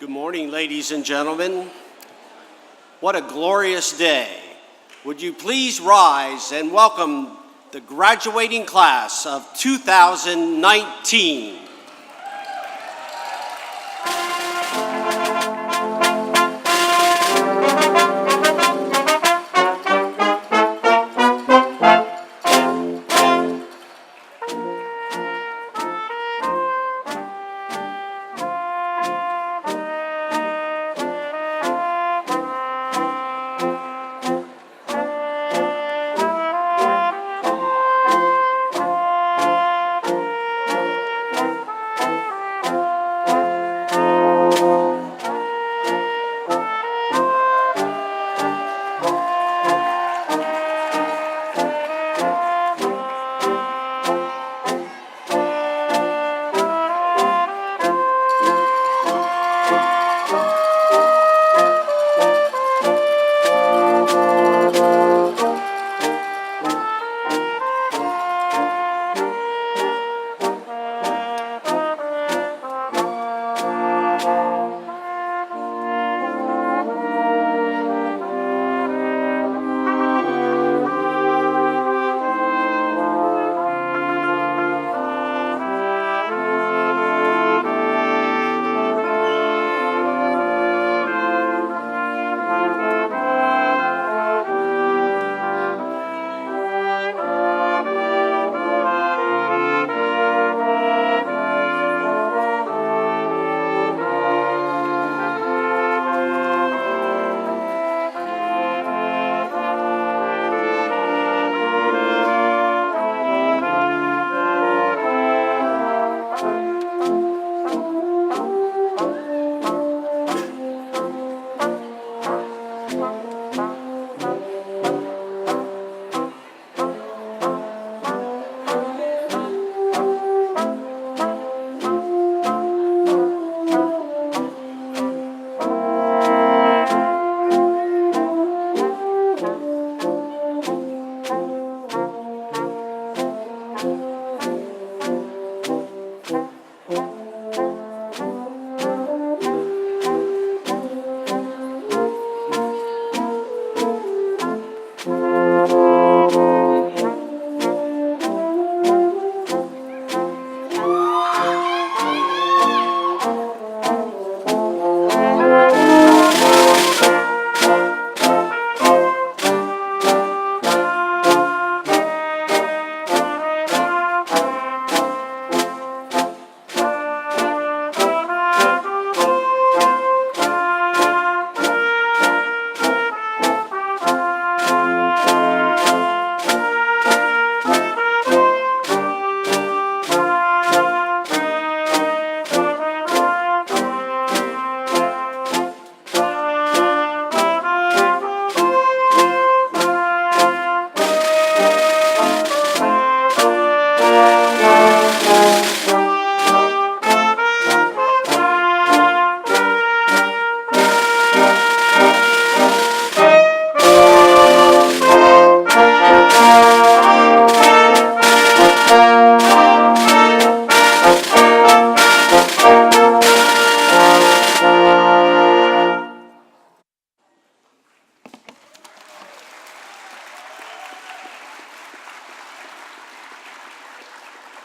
Good morning, ladies and gentlemen. What a glorious day. Would you please rise and welcome the graduating class of 2019.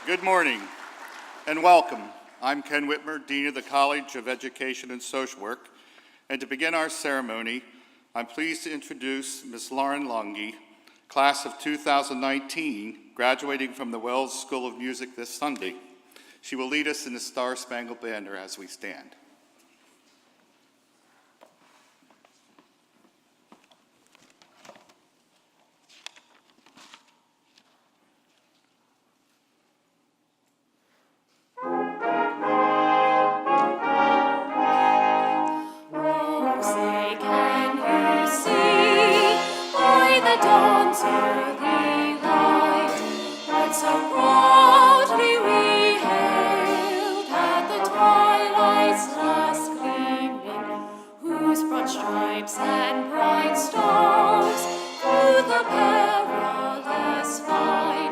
Good morning and welcome. I'm Ken Whitmer, Dean of the College of Education and Social Work, and to begin our ceremony, I'm pleased to introduce Ms. Lauren Longy, class of 2019, graduating from the Wells School of Music this Sunday. She will lead us in the Star-Spangled Banner as we stand. Stripes and bright stars through the perilous fight,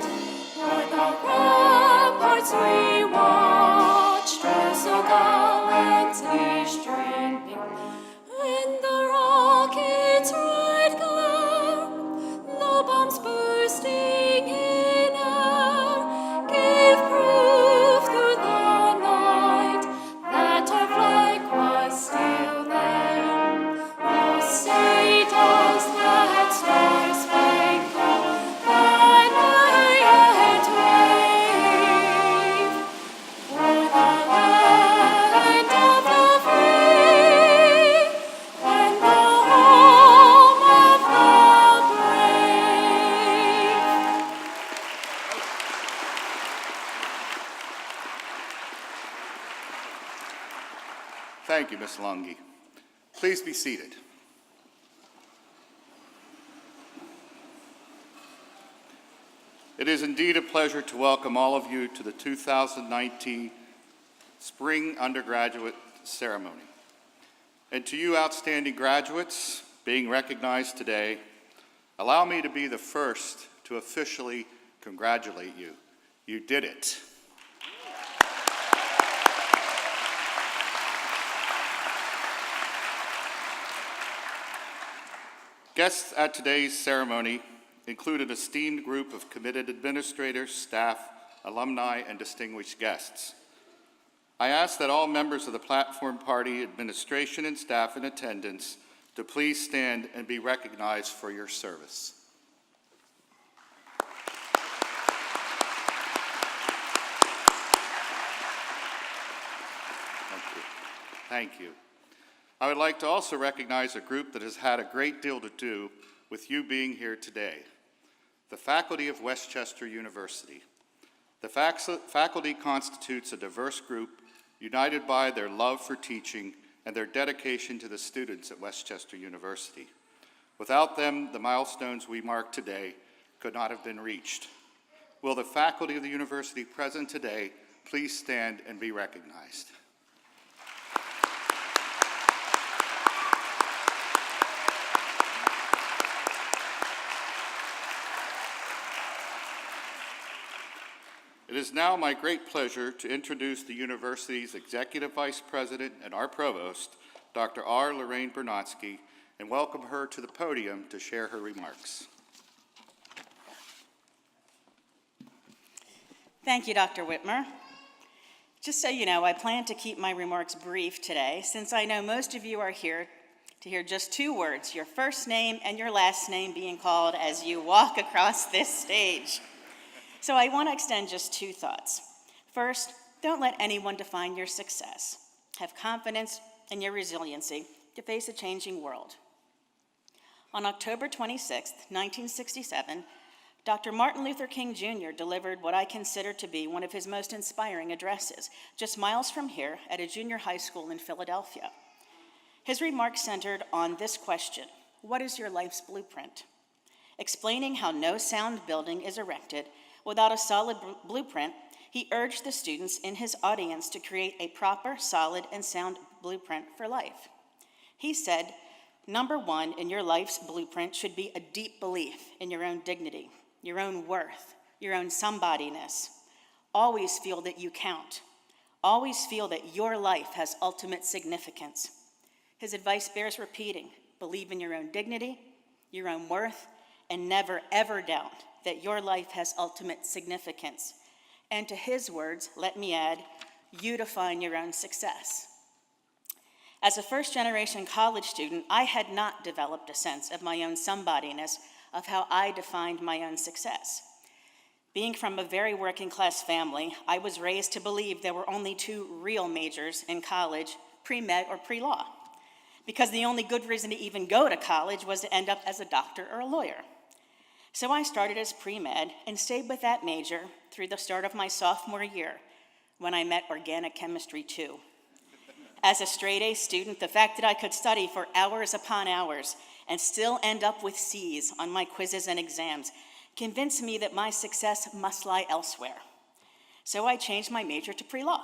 o'er the ramparts we watched, so gallantly stream. Thank you, Ms. Lungi. Please be seated. It is indeed a pleasure to welcome all of you to the 2019 Spring Undergraduate Ceremony. And to you outstanding graduates being recognized today, allow me to be the first to officially congratulate you. You did it. Guests at today's ceremony include an esteemed group of committed administrators, staff, alumni, and distinguished guests. I ask that all members of the Platform Party administration and staff in attendance to please stand and be recognized for your service. Thank you. I would like to also recognize a group that has had a great deal to do with you being here today, the faculty of Westchester University. The faculty constitutes a diverse group united by their love for teaching and their dedication to the students at Westchester University. Without them, the milestones we mark today could not have been reached. Will the faculty of the university present today please stand and be recognized? It is now my great pleasure to introduce the university's Executive Vice President and our Provost, Dr. R. Lorraine Bernatsky, and welcome her to the podium to share her remarks. Thank you, Dr. Whitmer. Just so you know, I plan to keep my remarks brief today, since I know most of you are here to hear just two words, your first name and your last name being called as you walk across this stage. So I want to extend just two thoughts. First, don't let anyone define your success. Have confidence in your resiliency to face a changing world. On October 26, 1967, Dr. Martin Luther King Jr. delivered what I consider to be one of his most inspiring addresses, just miles from here at a junior high school in Philadelphia. His remarks centered on this question: what is your life's blueprint? Explaining how no sound building is erected without a solid blueprint, he urged the students in his audience to create a proper, solid, and sound blueprint for life. He said, number one in your life's blueprint should be a deep belief in your own dignity, your own worth, your own somebodyness. Always feel that you count. Always feel that your life has ultimate significance. His advice bears repeating: believe in your own dignity, your own worth, and never, ever doubt that your life has ultimate significance. And to his words, let me add, you define your own success. As a first-generation college student, I had not developed a sense of my own somebodyness, of how I defined my own success. Being from a very working-class family, I was raised to believe there were only two real majors in college, pre-med or pre-law, because the only good reason to even go to college was to end up as a doctor or a lawyer. So I started as pre-med and stayed with that major through the start of my sophomore year, when I met organic chemistry 2. As a straight-A student, the fact that I could study for hours upon hours and still end up with C's on my quizzes and exams convinced me that my success must lie elsewhere. So I changed my major to pre-law.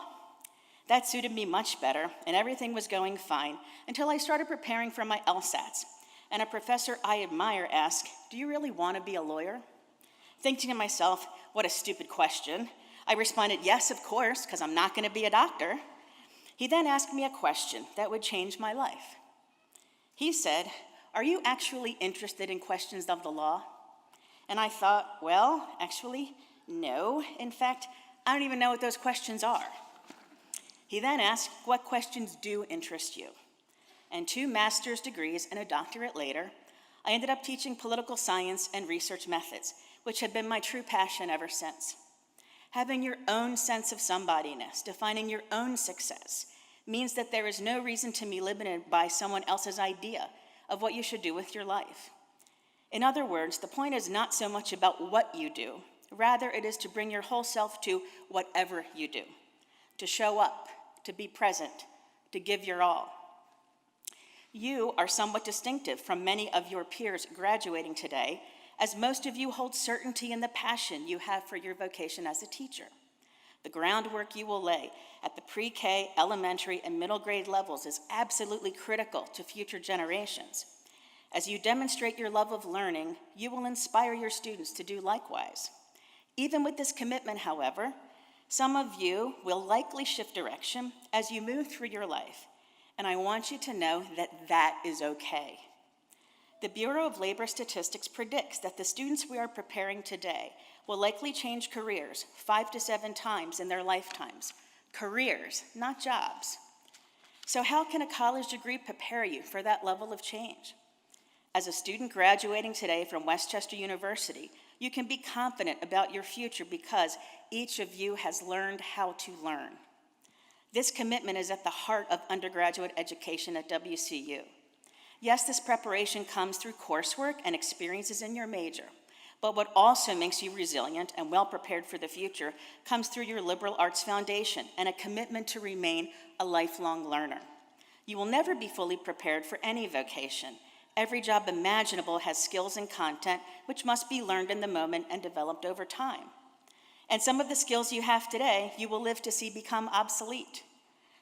That suited me much better, and everything was going fine until I started preparing for my LSATs. And a professor I admire asked, "Do you really want to be a lawyer?" Thinking to myself, what a stupid question, I responded, "Yes, of course, because I'm not going to be a doctor." He then asked me a question that would change my life. He said, "Are you actually interested in questions of the law?" And I thought, well, actually, no. In fact, I don't even know what those questions are. He then asked, "What questions do interest you?" And 2 master's degrees and a doctorate later, I ended up teaching political science and research methods, which had been my true passion ever since. Having your own sense of somebodyness, defining your own success, means that there is no reason to be limited by someone else's idea of what you should do with your life. In other words, the point is not so much about what you do, rather it is to bring your whole self to whatever you do, to show up, to be present, to give your all. You are somewhat distinctive from many of your peers graduating today, as most of you hold certainty in the passion you have for your vocation as a teacher. The groundwork you will lay at the pre-K, elementary, and middle grade levels is absolutely critical to future generations. As you demonstrate your love of learning, you will inspire your students to do likewise. Even with this commitment, however, some of you will likely shift direction as you move through your life, and I want you to know that that is okay. The Bureau of Labor Statistics predicts that the students we are preparing today will likely change careers 5 to 7 times in their lifetimes. Careers, not jobs. So how can a college degree prepare you for that level of change? As a student graduating today from Westchester University, you can be confident about your future because each of you has learned how to learn. This commitment is at the heart of undergraduate education at WCU. Yes, this preparation comes through coursework and experiences in your major, but what also makes you resilient and well-prepared for the future comes through your liberal arts foundation and a commitment to remain a lifelong learner. You will never be fully prepared for any vocation. Every job imaginable has skills and content which must be learned in the moment and developed over time. And some of the skills you have today, you will live to see become obsolete.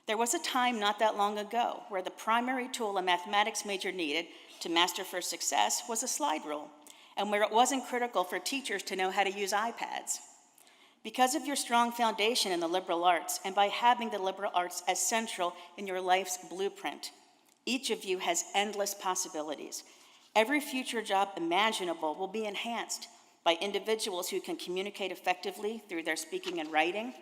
There was a time not that long ago where the primary tool a mathematics major needed to master for success was a slide rule, and where it wasn't critical for teachers to know how to use iPads. Because of your strong foundation in the liberal arts, and by having the liberal arts as central in your life's blueprint, each of you has endless possibilities. Every future job imaginable will be enhanced by individuals who can communicate effectively through their speaking and writing,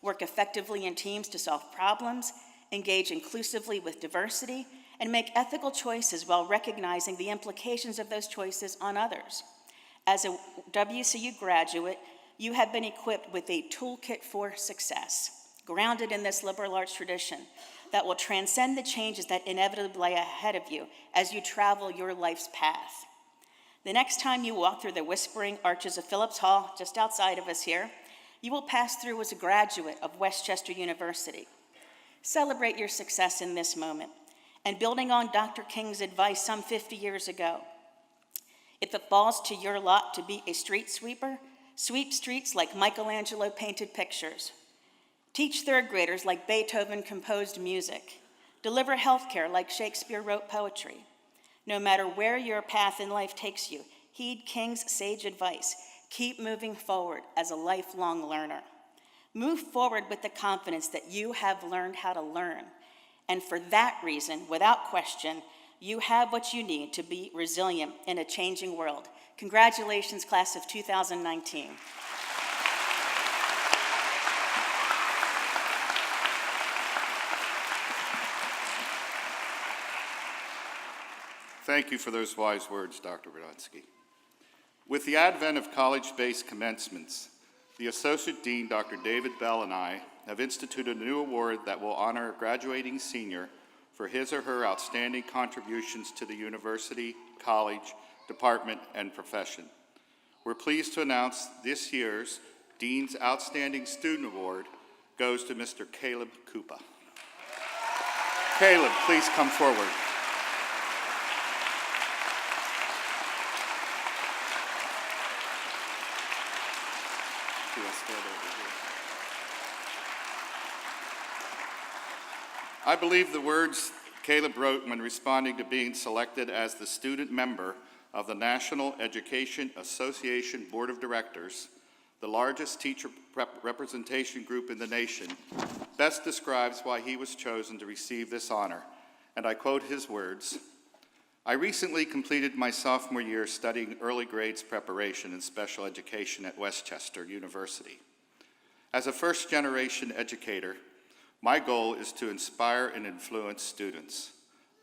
work effectively in teams to solve problems, engage inclusively with diversity, and make ethical choices while recognizing the implications of those choices on others. As a WCU graduate, you have been equipped with a toolkit for success, grounded in this liberal arts tradition that will transcend the changes that inevitably lie ahead of you as you travel your life's path. The next time you walk through the whispering arches of Phillips Hall, just outside of us here, you will pass through as a graduate of Westchester University. Celebrate your success in this moment. And building on Dr. King's advice some 50 years ago, if it falls to your lot to be a street sweeper, sweep streets like Michelangelo painted pictures. Teach third graders like Beethoven composed music. Deliver healthcare like Shakespeare wrote poetry. No matter where your path in life takes you, heed King's sage advice. Keep moving forward as a lifelong learner. Move forward with the confidence that you have learned how to learn. And for that reason, without question, you have what you need to be resilient in a changing world. Congratulations, class of 2019. Thank you for those wise words, Dr. Brodsky. With the advent of college-based commencements, the Associate Dean, Dr. David Bell, and I have instituted a new award that will honor a graduating senior for his or her outstanding contributions to the university, college, department, and profession. We're pleased to announce this year's Dean's Outstanding Student Award goes to Mr. Caleb Koopa. Caleb, please come forward. I believe the words Caleb wrote when responding to being selected as the student member of the National Education Association Board of Directors, the largest teacher representation group in the nation, best describes why he was chosen to receive this honor. And I quote his words, "I recently completed my sophomore year studying early grades preparation and special education at Westchester University. As a first-generation educator, my goal is to inspire and influence students.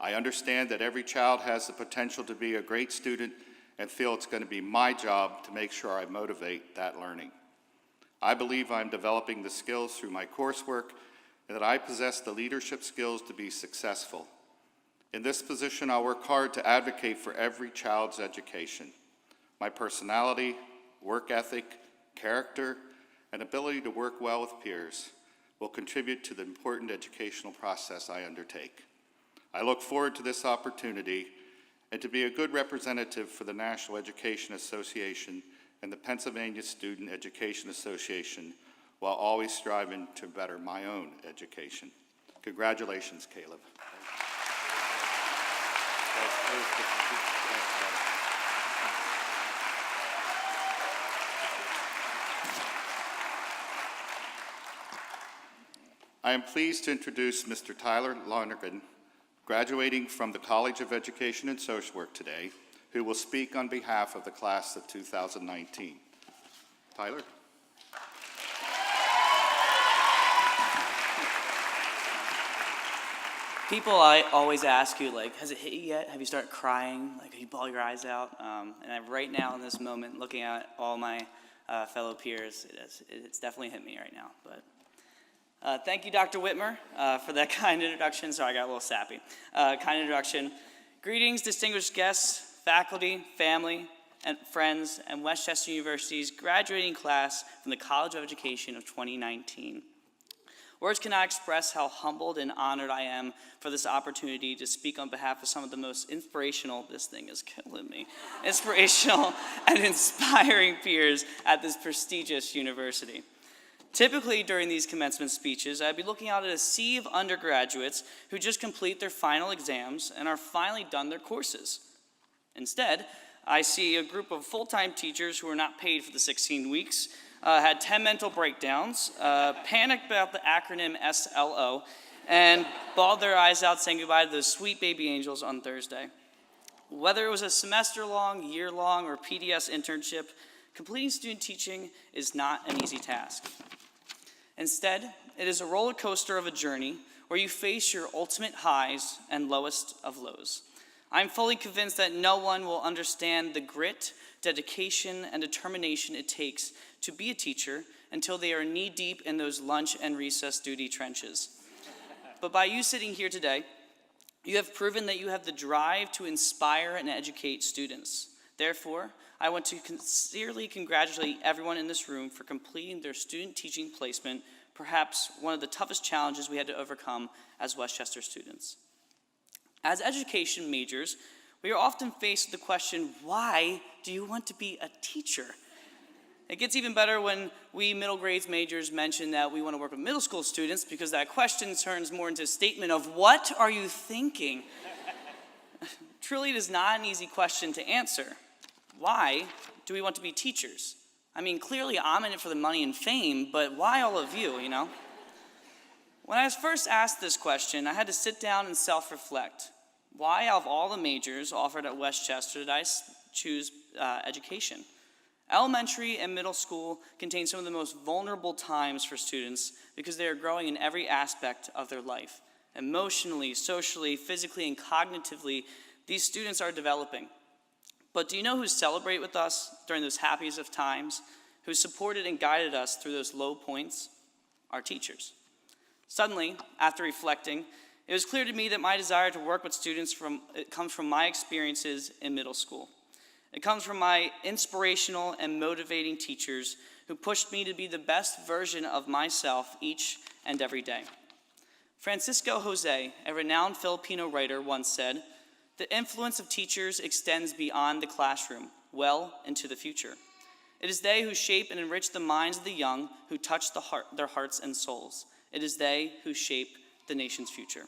I understand that every child has the potential to be a great student and feel it's going to be my job to make sure I motivate that learning. I believe I'm developing the skills through my coursework and that I possess the leadership skills to be successful. In this position, I'll work hard to advocate for every child's education. My personality, work ethic, character, and ability to work well with peers will contribute to the important educational process I undertake. I look forward to this opportunity and to be a good representative for the National Education Association and the Pennsylvania Student Education Association while always striving to better my own education. Congratulations, Caleb. I am pleased to introduce Mr. Tyler Lonergan, graduating from the College of Education and Social Work today, who will speak on behalf of the class of 2019. Tyler? People I always ask you, like, has it hit you yet? Have you started crying? Like, have you bawl your eyes out? Right now in this moment, looking at all my fellow peers, it's definitely hit me right now. But thank you, Dr. Whitmer, for that kind introduction. Sorry, I got a little sappy. Kind introduction. Greetings, distinguished guests, faculty, family, and friends, and Westchester University's graduating class from the College of Education of 2019. Words cannot express how humbled and honored I am for this opportunity to speak on behalf of some of the most inspirational, this thing is killing me, inspirational and inspiring peers at this prestigious university. Typically during these commencement speeches, I'd be looking out at a sea of undergraduates who just complete their final exams and are finally done their courses. Instead, I see a group of full-time teachers who are not paid for the 16 weeks, had 10 mental breakdowns, panicked about the acronym SLO, and bawled their eyes out saying goodbye to those sweet baby angels on Thursday. Whether it was a semester-long, year-long, or PDS internship, completing student teaching is not an easy task. Instead, it is a roller coaster of a journey where you face your ultimate highs and lowest of lows. I'm fully convinced that no one will understand the grit, dedication, and determination it takes to be a teacher until they are knee-deep in those lunch and recess duty trenches. But by you sitting here today, you have proven that you have the drive to inspire and educate students. Therefore, I want to sincerely congratulate everyone in this room for completing their student teaching placement, perhaps one of the toughest challenges we had to overcome as Westchester students. As education majors, we are often faced with the question, why do you want to be a teacher? It gets even better when we middle grades majors mention that we want to work with middle school students, because that question turns more into a statement of, what are you thinking? Truly, it is not an easy question to answer. Why do we want to be teachers? I mean, clearly I'm in it for the money and fame, but why all of you, you know? When I was first asked this question, I had to sit down and self-reflect. Why, out of all the majors offered at Westchester, did I choose education? Elementary and middle school contain some of the most vulnerable times for students because they are growing in every aspect of their life. Emotionally, socially, physically, and cognitively, these students are developing. But do you know who celebrated with us during those happiest of times? Who supported and guided us through those low points? Our teachers. Suddenly, after reflecting, it was clear to me that my desire to work with students comes from my experiences in middle school. It comes from my inspirational and motivating teachers who pushed me to be the best version of myself each and every day. Francisco Jose, a renowned Filipino writer, once said, "The influence of teachers extends beyond the classroom, well into the future. It is they who shape and enrich the minds of the young, who touch their hearts and souls. It is they who shape the nation's future."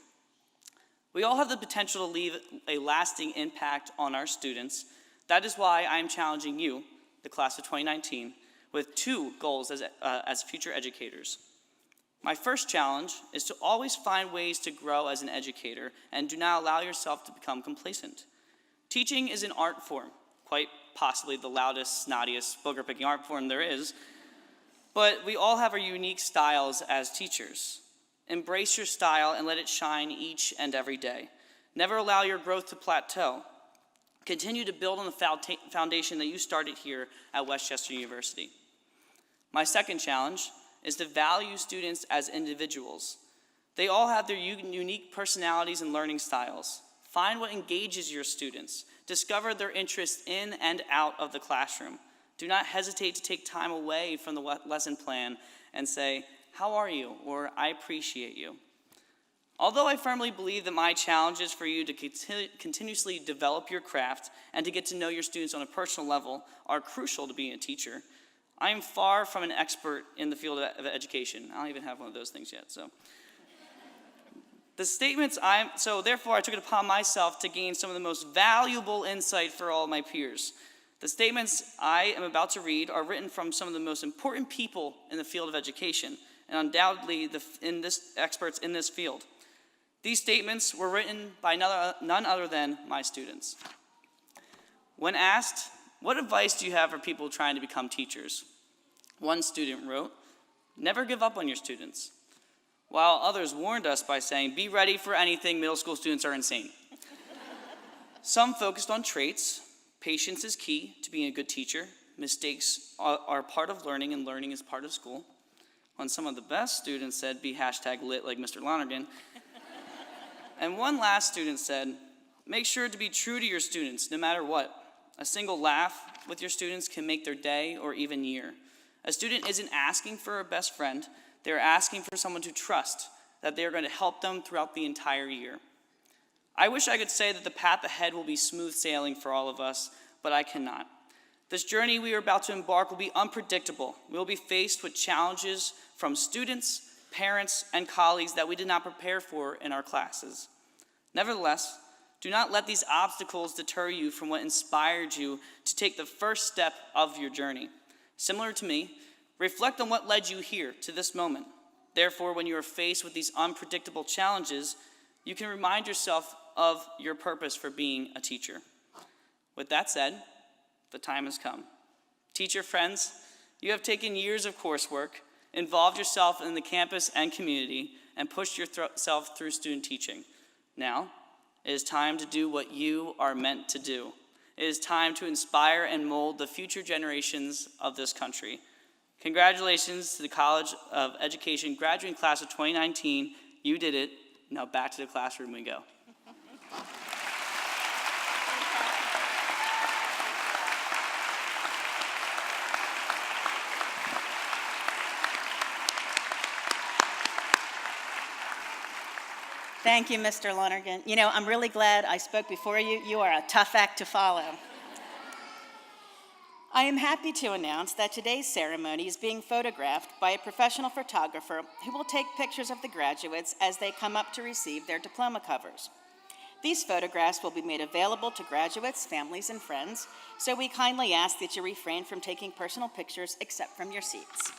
We all have the potential to leave a lasting impact on our students. That is why I am challenging you, the class of 2019, with two goals as future educators. My first challenge is to always find ways to grow as an educator and do not allow yourself to become complacent. Teaching is an art form, quite possibly the loudest, snottiest, booger-picking art form there is, but we all have our unique styles as teachers. Embrace your style and let it shine each and every day. Never allow your growth to plateau. Continue to build on the foundation that you started here at Westchester University. My second challenge is to value students as individuals. They all have their unique personalities and learning styles. Find what engages your students. Discover their interests in and out of the classroom. Do not hesitate to take time away from the lesson plan and say, "How are you?" or "I appreciate you." Although I firmly believe that my challenge is for you to continuously develop your craft and to get to know your students on a personal level are crucial to being a teacher, I am far from an expert in the field of education. I don't even have one of those things yet, so. Therefore, I took it upon myself to gain some of the most valuable insight for all of my peers. The statements I am about to read are written from some of the most important people in the field of education, and undoubtedly experts in this field. These statements were written by none other than my students. When asked, "What advice do you have for people trying to become teachers?" one student wrote, "Never give up on your students," while others warned us by saying, "Be ready for anything, middle school students are insane." Some focused on traits. Patience is key to being a good teacher. Mistakes are part of learning, and learning is part of school. When some of the best students said, "Be #lit like Mr. Lonergan." And one last student said, "Make sure to be true to your students, no matter what. A single laugh with your students can make their day or even year." A student isn't asking for a best friend. They're asking for someone to trust that they are going to help them throughout the entire year. I wish I could say that the path ahead will be smooth sailing for all of us, but I cannot. This journey we are about to embark will be unpredictable. We will be faced with challenges from students, parents, and colleagues that we did not prepare for in our classes. Nevertheless, do not let these obstacles deter you from what inspired you to take the first step of your journey. Similar to me, reflect on what led you here to this moment. Therefore, when you are faced with these unpredictable challenges, you can remind yourself of your purpose for being a teacher. With that said, the time has come. Teacher friends, you have taken years of coursework, involved yourself in the campus and community, and pushed yourself through student teaching. Now, it is time to do what you are meant to do. It is time to inspire and mold the future generations of this country. Congratulations to the College of Education graduating class of 2019. You did it. Now back to the classroom we go. Thank you, Mr. Lonergan. You know, I'm really glad I spoke before you. You are a tough act to follow. I am happy to announce that today's ceremony is being photographed by a professional photographer who will take pictures of the graduates as they come up to receive their diploma covers. These photographs will be made available to graduates, families, and friends, so we kindly ask that you refrain from taking personal pictures except from your seats.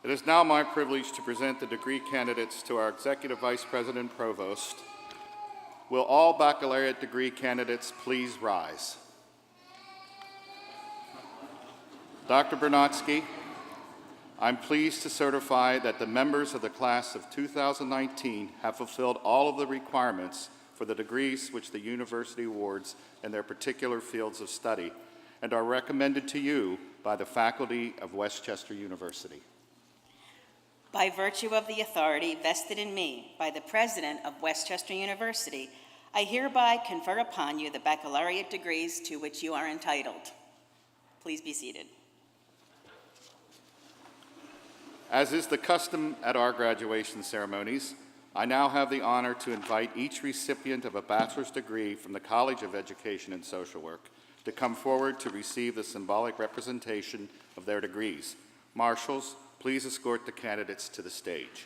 It is now my privilege to present the degree candidates to our Executive Vice President Provost. Will all baccalaureate degree candidates please rise? Dr. Bernatsky, I'm pleased to certify that the members of the class of 2019 have fulfilled all of the requirements for the degrees which the university awards in their particular fields of study and are recommended to you by the faculty of Westchester University. By virtue of the authority vested in me by the President of Westchester University, I hereby confer upon you the baccalaureate degrees to which you are entitled. Please be seated. As is the custom at our graduation ceremonies, I now have the honor to invite each recipient of a bachelor's degree from the College of Education and Social Work to come forward to receive the symbolic representation of their degrees. Marshals, please escort the candidates to the stage.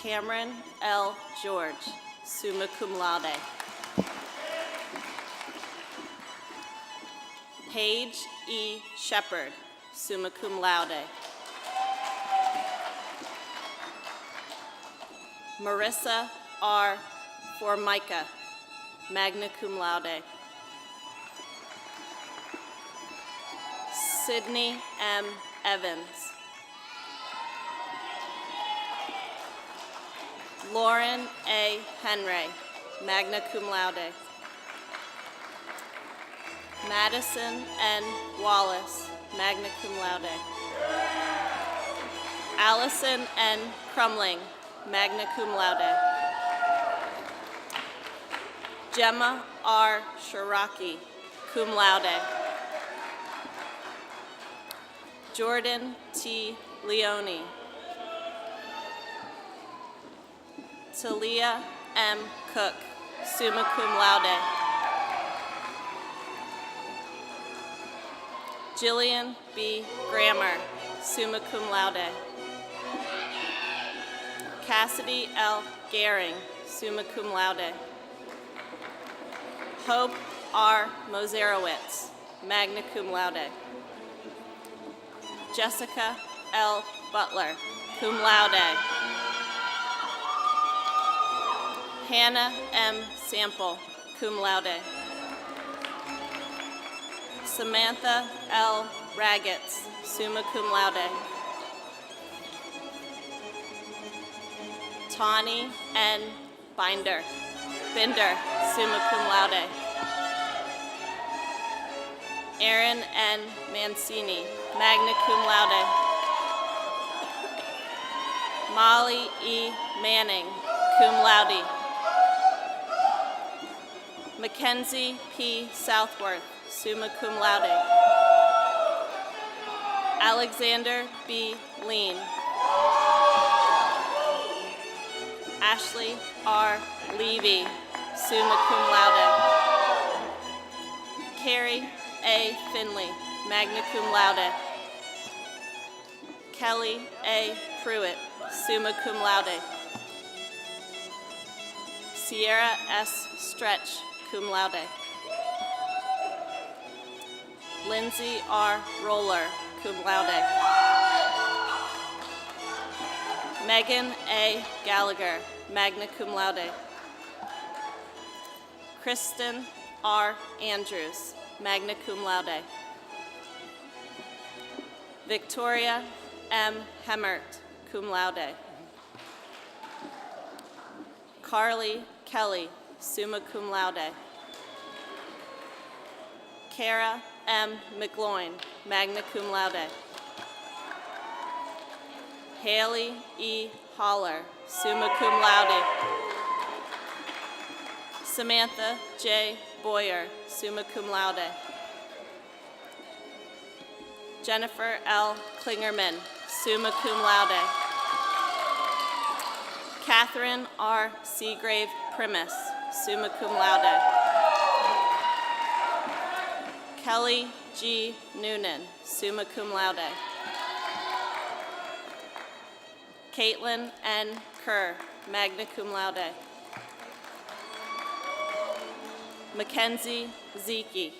Cameron L. George, summa cum laude. Paige E. Shepherd, summa cum laude. Marissa R. Formica, magna cum laude. Sydney M. Evans. Lauren A. Henry, magna cum laude. Madison N. Wallace, magna cum laude. Allison N. Crumling, magna cum laude. Gemma R. Shiraki, cum laude. Jordan T. Leone. Talia M. Cook, summa cum laude. Jillian B. Grammer, summa cum laude. Cassidy L. Gehring, summa cum laude. Hope R. Mozerowitz, magna cum laude. Jessica L. Butler, cum laude. Hannah M. Sample, cum laude. Samantha L. Raggets, summa cum laude. Tawny N. Binder, summa cum laude. Aaron N. Mancini, magna cum laude. Molly E. Manning, cum laude. Mackenzie P. Southworth, summa cum laude. Alexander B. Lean. Ashley R. Levy, summa cum laude. Carrie A. Finley, magna cum laude. Kelly A. Pruitt, summa cum laude. Sierra S. Stretch, cum laude. Lindsay R. Roller, cum laude. Megan A. Gallagher, magna cum laude. Kristen R. Andrews, magna cum laude. Victoria M. Hemmert, cum laude. Carly Kelly, summa cum laude. Kara M. McGloin, magna cum laude. Haley E. Holler, summa cum laude. Samantha J. Boyer, summa cum laude. Jennifer L. Klingerman, summa cum laude. Catherine R. Seagrave Primus, summa cum laude. Kelly G. Noonan, summa cum laude. Caitlin N. Kerr, magna cum laude. Mackenzie Zeke,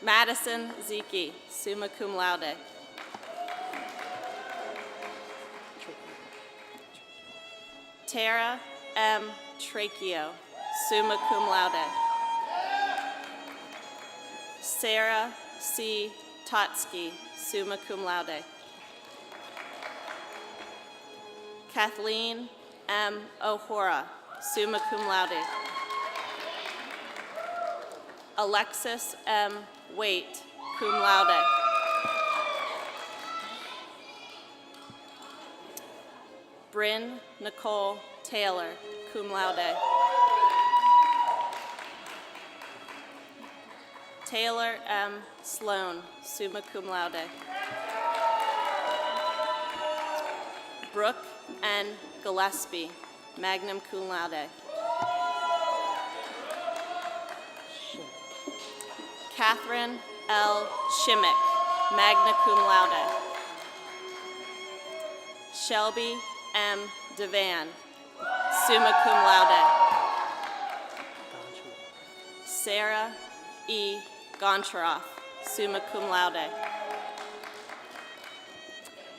Madison Zeke, summa cum laude. Tara M. Tracheo, summa cum laude. Sarah C. Totsky, summa cum laude. Kathleen M. O'Hora, summa cum laude. Alexis M. Waite, cum laude. Bryn Nicole Taylor, cum laude. Taylor M. Sloan, summa cum laude. Brooke N. Gillespie, magna cum laude. Catherine L. Shimmick, magna cum laude. Shelby M. Devan, summa cum laude. Sarah E. Goncharoff, summa cum laude.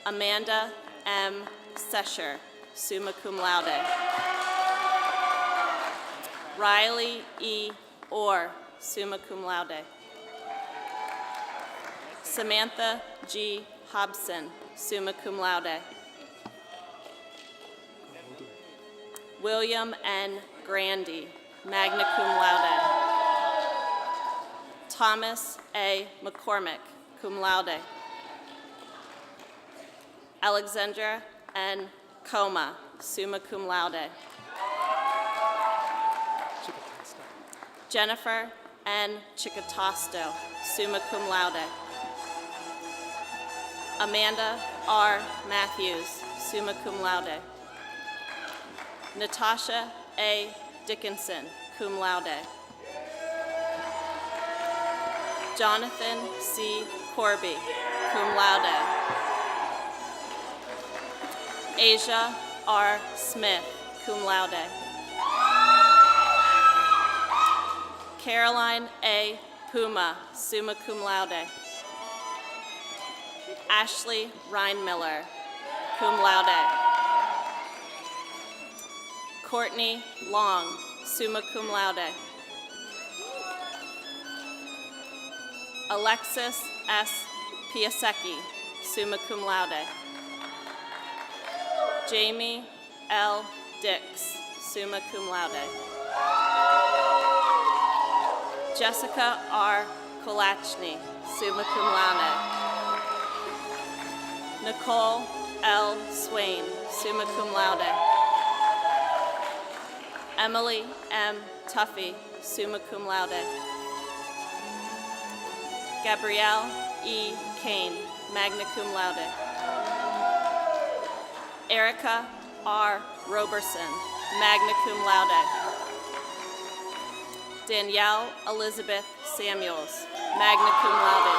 Amanda M. Sesher, summa cum laude. Riley E. Orr, summa cum laude. Samantha G. Hobson, summa cum laude. William N. Grandy, magna cum laude. Thomas A. McCormick, cum laude. Alexandra N. Coma, summa cum laude. Jennifer N. Chicatosto, summa cum laude. Amanda R. Matthews, summa cum laude. Natasha A. Dickinson, cum laude. Jonathan C. Corby, cum laude. Asia R. Smith, cum laude. Caroline A. Puma, summa cum laude. Ashley Reinmiller, cum laude. Courtney Long, summa cum laude. Alexis S. Piasecki, summa cum laude. Jamie L. Dix, summa cum laude. Jessica R. Kolachny, summa cum laude. Nicole L. Swain, summa cum laude. Emily M. Tuffy, summa cum laude. Gabrielle E. Kane, magna cum laude. Erica R. Roberson, magna cum laude. Danielle Elizabeth Samuels, magna cum laude.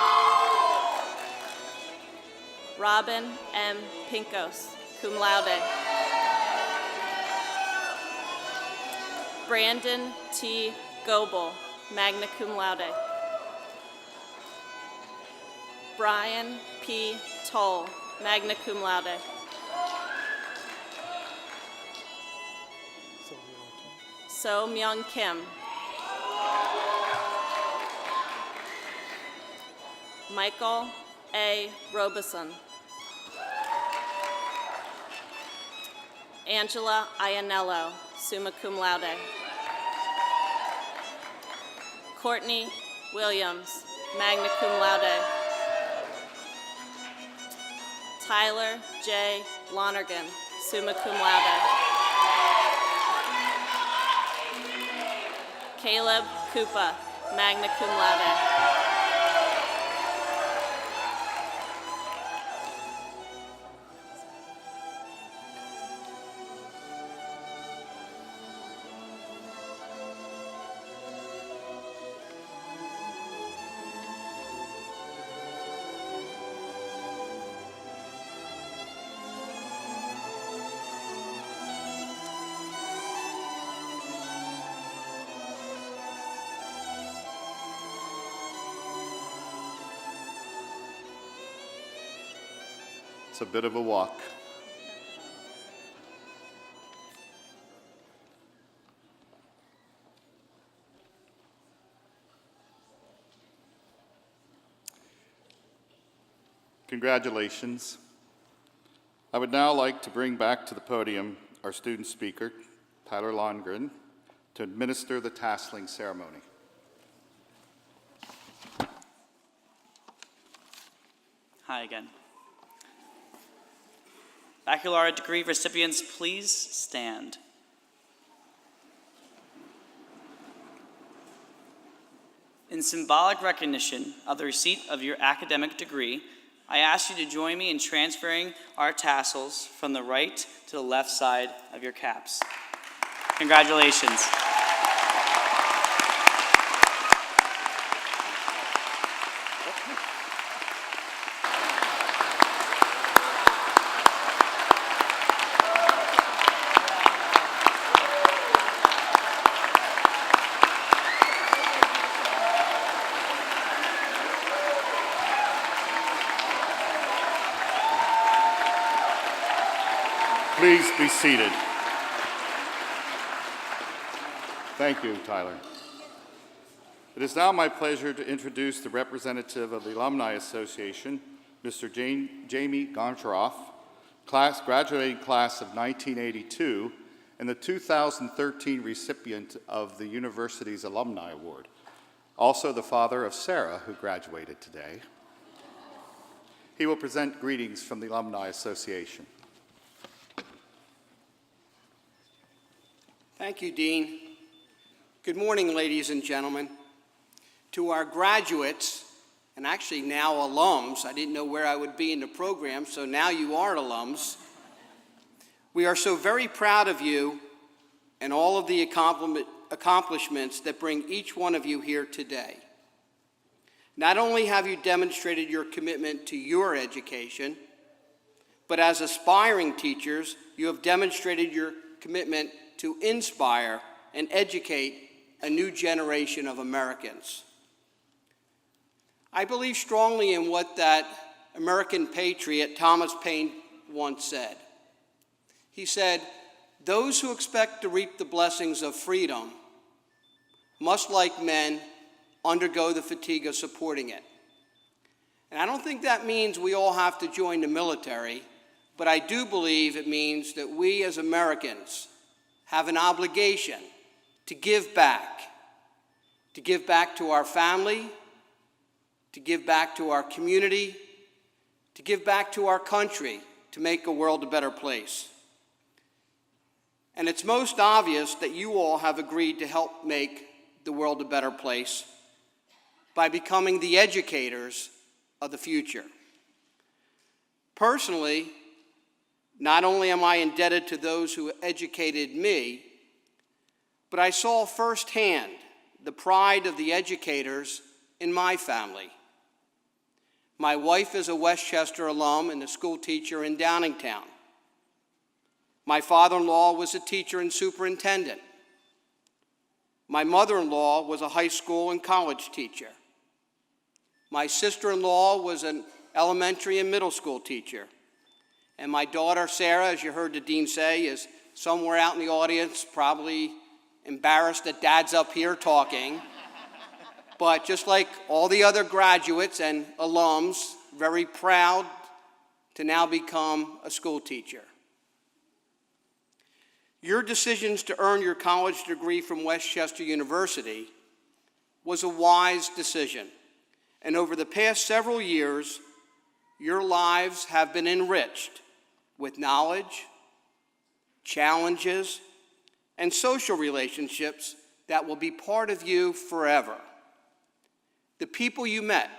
Robin M. Pincos, cum laude. Brandon T. Goebel, magna cum laude. Brian P. Toll, magna cum laude. So Myung Kim. Michael A. Robeson. Angela Ianello, summa cum laude. Courtney Williams, magna cum laude. Tyler J. Lonergan, summa cum laude. Caleb Koopa, magna cum laude. It's a bit of a walk. Congratulations. I would now like to bring back to the podium our student speaker, Tyler Lonergan, to administer the Tasseling ceremony. Hi again. Baccalaureate degree recipients, please stand. In symbolic recognition of the receipt of your academic degree, I ask you to join me in transferring our tassels from the right to the left side of your caps. Congratulations. Please be seated. Thank you, Tyler. It is now my pleasure to introduce the representative of the Alumni Association, Mr. Jamie Goncharoff, graduating class of 1982, and the 2013 recipient of the university's Alumni Award. Also the father of Sarah, who graduated today. He will present greetings from the Alumni Association. Thank you, Dean. Good morning, ladies and gentlemen. To our graduates, and actually now alums, I didn't know where I would be in the program, so now you are alums. We are so very proud of you and all of the accomplishments that bring each one of you here today. Not only have you demonstrated your commitment to your education, but as aspiring teachers, you have demonstrated your commitment to inspire and educate a new generation of Americans. I believe strongly in what that American patriot Thomas Paine once said. He said, "Those who expect to reap the blessings of freedom must, like men, undergo the fatigue of supporting it." And I don't think that means we all have to join the military, but I do believe it means that we as Americans have an obligation to give back to our family, to give back to our community, to give back to our country, to make the world a better place. And it's most obvious that you all have agreed to help make the world a better place by becoming the educators of the future. Personally, not only am I indebted to those who educated me, but I saw firsthand the pride of the educators in my family. My wife is a Westchester alum and a school teacher in Downingtown. My father-in-law was a teacher and superintendent. My mother-in-law was a high school and college teacher. My sister-in-law was an elementary and middle school teacher. And my daughter, Sarah, as you heard the dean say, is somewhere out in the audience, probably embarrassed that Dad's up here talking. But just like all the other graduates and alums, very proud to now become a school teacher. Your decisions to earn your college degree from Westchester University was a wise decision. And over the past several years, your lives have been enriched with knowledge, challenges, and social relationships that will be part of you forever. The people you met,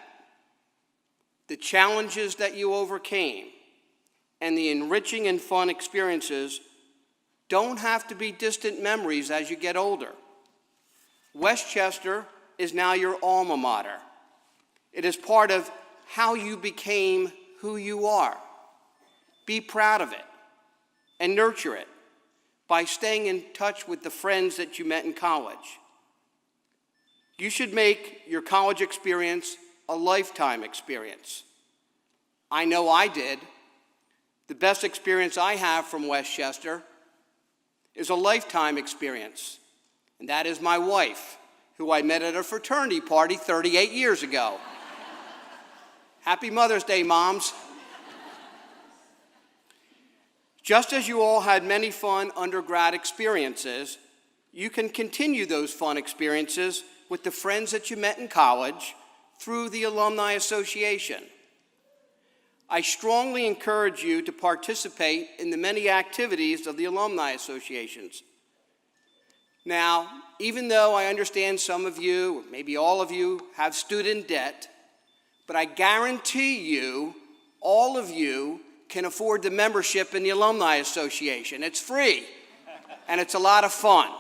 the challenges that you overcame, and the enriching and fun experiences don't have to be distant memories as you get older. Westchester is now your alma mater. It is part of how you became who you are. Be proud of it and nurture it by staying in touch with the friends that you met in college. You should make your college experience a lifetime experience. I know I did. The best experience I have from Westchester is a lifetime experience, and that is my wife, who I met at a fraternity party 38 years ago. Happy Mother's Day, moms. Just as you all had many fun undergrad experiences, you can continue those fun experiences with the friends that you met in college through the Alumni Association. I strongly encourage you to participate in the many activities of the Alumni Associations. Now, even though I understand some of you, or maybe all of you, have student debt, but I guarantee you, all of you can afford the membership in the Alumni Association. It's free, and it's a lot of fun.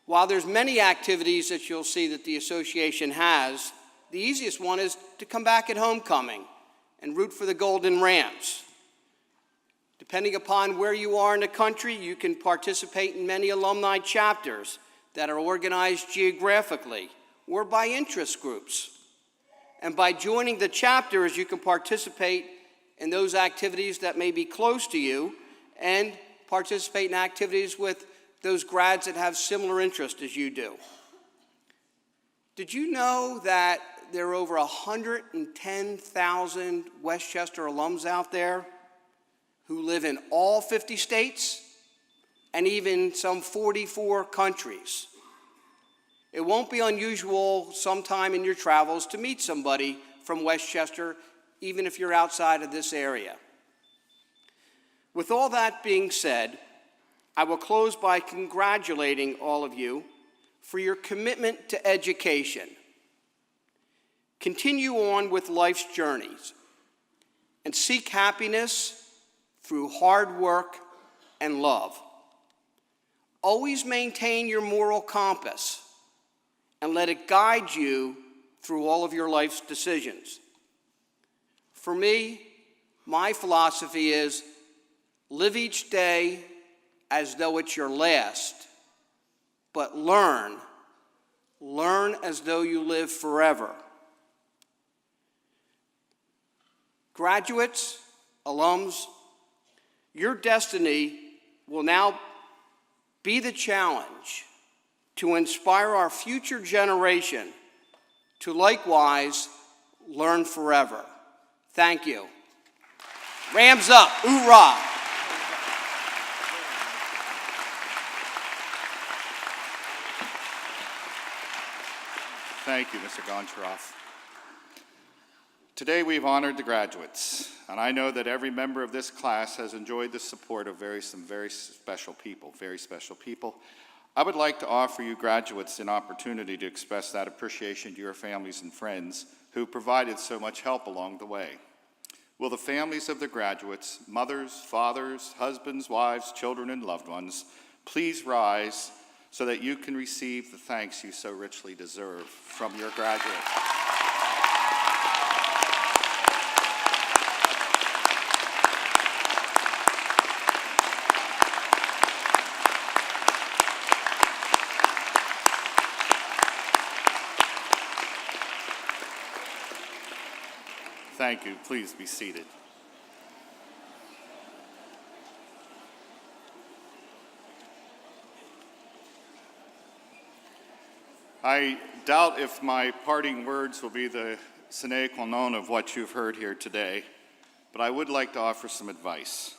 While there's many activities that you'll see that the association has, the easiest one is to come back at homecoming and root for the Golden Rams. Depending upon where you are in the country, you can participate in many alumni chapters that are organized geographically or by interest groups. And by joining the chapters, you can participate in those activities that may be close to you and participate in activities with those grads that have similar interests as you do. Did you know that there are over 110,000 Westchester alums out there who live in all 50 states and even some 44 countries? It won't be unusual sometime in your travels to meet somebody from Westchester, even if you're outside of this area. With all that being said, I will close by congratulating all of you for your commitment to education. Continue on with life's journeys and seek happiness through hard work and love. Always maintain your moral compass and let it guide you through all of your life's decisions. For me, my philosophy is live each day as though it's your last, but learn as though you live forever. Graduates, alums, your destiny will now be the challenge to inspire our future generation to likewise learn forever. Thank you. Rams up, hoorah! Thank you, Mr. Goncharoff. Today we've honored the graduates, and I know that every member of this class has enjoyed the support of some very special people. I would like to offer you graduates an opportunity to express that appreciation to your families and friends who provided so much help along the way. Will the families of the graduates, mothers, fathers, husbands, wives, children, and loved ones, please rise so that you can receive the thanks you so richly deserve from your graduates. Thank you. Please be seated. I doubt if my parting words will be the sine qua non of what you've heard here today, but I would like to offer some advice.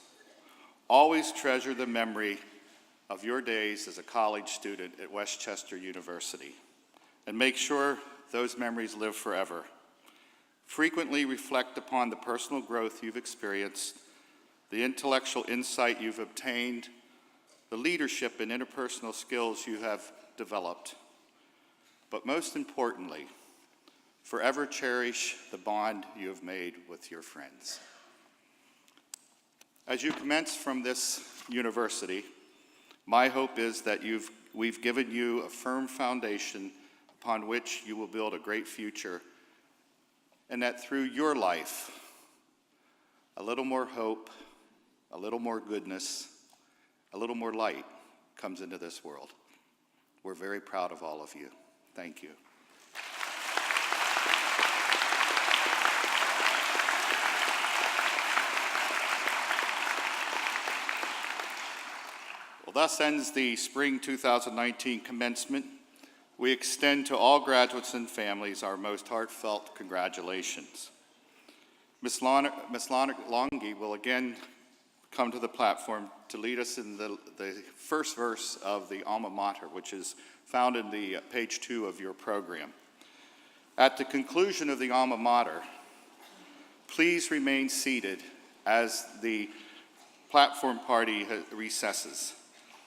Always treasure the memory of your days as a college student at Westchester University, and make sure those memories live forever. Frequently reflect upon the personal growth you've experienced, the intellectual insight you've obtained, the leadership and interpersonal skills you have developed. But most importantly, forever cherish the bond you have made with your friends. As you commence from this university, my hope is that we've given you a firm foundation upon which you will build a great future, and that through your life, a little more hope, a little more goodness, a little more light comes into this world. We're very proud of all of you. Thank you. Well, thus ends the spring 2019 commencement. We extend to all graduates and families our most heartfelt congratulations. Ms. Longy will again come to the platform to lead us in the first verse of the Alma Mater, which is found in the page 2 of your program. At the conclusion of the Alma Mater, please remain seated as the platform party recesses.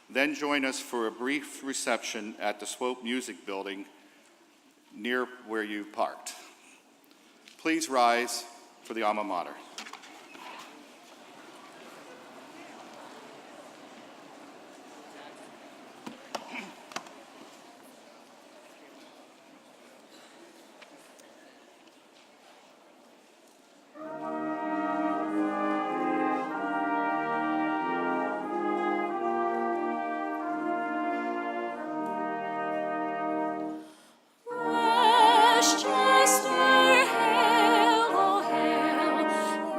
Then join us for a brief reception at the Swope Music Building near where you parked. Please rise for the Alma Mater. Westchester, hail, oh hail,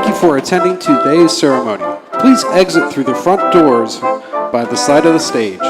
Thank you for attending today's ceremony. Please exit through the front doors by the side of the stage.